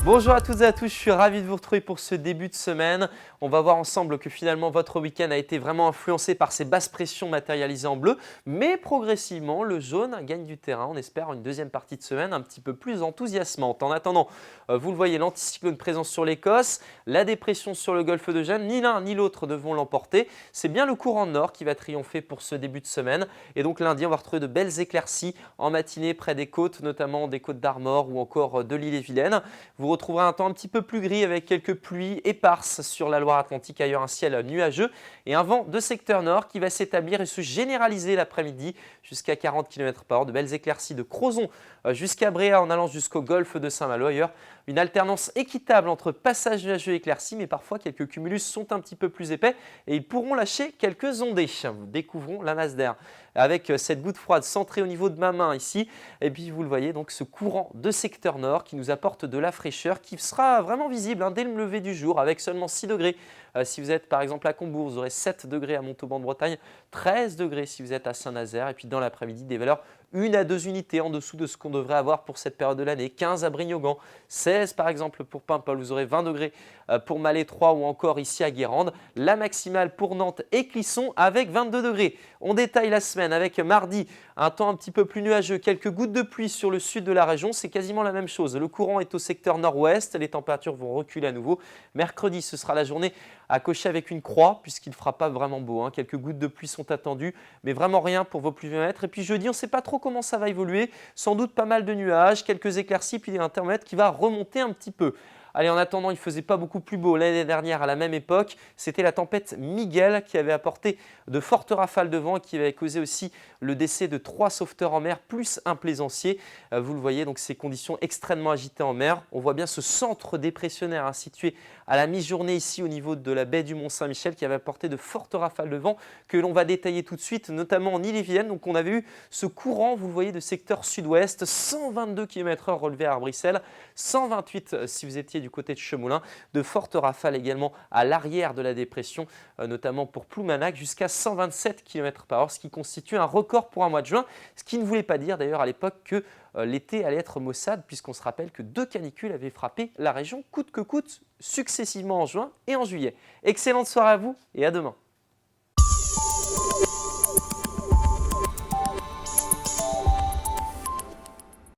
Bonjour à toutes et à tous, je suis ravi de vous retrouver pour ce début de semaine. On va voir ensemble que finalement votre week-end a été vraiment influencé par ces basses pressions matérialisées en bleu, mais progressivement le jaune gagne du terrain. On espère une deuxième partie de semaine un petit peu plus enthousiasmante. En attendant, vous le voyez, l'anticyclone présent sur l'Écosse, la dépression sur le golfe de Gênes, ni l'un ni l'autre ne vont l'emporter. C'est bien le courant nord qui va triompher pour ce début de semaine. Et donc lundi, on va retrouver de belles éclaircies en matinée près des côtes, notamment des côtes d'Armor ou encore de l'Île-et-Vilaine. Vous retrouverez un temps un petit peu plus gris avec quelques pluies éparses sur la Loire-Atlantique, ailleurs un ciel nuageux et un vent de secteur nord qui va s'établir et se généraliser l'après-midi jusqu'à 40 km/h. De belles éclaircies de Crozon jusqu'à Bréa en allant jusqu'au golfe de Saint-Malo. Ailleurs, une alternance équitable entre passages nuageux et éclaircies, mais parfois quelques cumulus sont un petit peu plus épais et ils pourront lâcher quelques ondées. Nous découvrons la masse d'air avec cette goutte froide centrée au niveau de ma main ici. Et puis vous le voyez, donc ce courant de secteur nord qui nous apporte de la fraîcheur qui sera vraiment visible dès le lever du jour avec seulement 6 degrés. Si vous êtes par exemple à Combourg, vous aurez 7 degrés à Montauban de Bretagne, 13 degrés si vous êtes à Saint-Nazaire. Et puis dans l'après-midi, des valeurs 1 à 2 unités en dessous de ce qu'on devrait avoir pour cette période de l'année. 15 à Brignogan, 16 par exemple pour Paimpol, vous aurez 20 degrés pour Malais 3 ou encore ici à Guérande. La maximale pour Nantes et Clisson avec 22 degrés. On détaille la semaine avec mardi, un temps un petit peu plus nuageux, quelques gouttes de pluie sur le sud de la région, c'est quasiment la même chose. Le courant est au secteur nord-ouest, les températures vont reculer à nouveau. Mercredi, ce sera la journée à cocher avec une croix puisqu'il ne fera pas vraiment beau. Quelques gouttes de pluie sont attendues, mais vraiment rien pour vos pluviomètres. Et puis jeudi, on ne sait pas trop comment ça va évoluer. Sans doute pas mal de nuages, quelques éclaircies, puis un thermomètre qui va remonter un petit peu. Allez, en attendant, il ne faisait pas beaucoup plus beau l'année dernière à la même époque. C'était la tempête Miguel qui avait apporté de fortes rafales de vent et qui avait causé aussi le décès de 3 sauveteurs en mer plus un plaisancier. Vous le voyez, donc ces conditions extrêmement agitées en mer. On voit bien ce centre dépressionnaire situé à la mi-journée ici au niveau de la baie du Mont-Saint-Michel qui avait apporté de fortes rafales de vent que l'on va détailler tout de suite, notamment en Ille-et-Vilaine. Donc on avait eu ce courant, vous le voyez, de secteur sud-ouest, 122 km/h relevé à Arbrissel, 128 si vous étiez du côté de Chemoulin, de fortes rafales également à l'arrière de la dépression, notamment pour Ploumanac, jusqu'à 127 km/h, ce qui constitue un record pour un mois de juin, ce qui ne voulait pas dire d'ailleurs à l'époque que l'été allait être maussade, puisqu'on se rappelle que 2 canicules avaient frappé la région coûte que coûte, successivement en juin et en juillet. Excellente soirée à vous et à demain.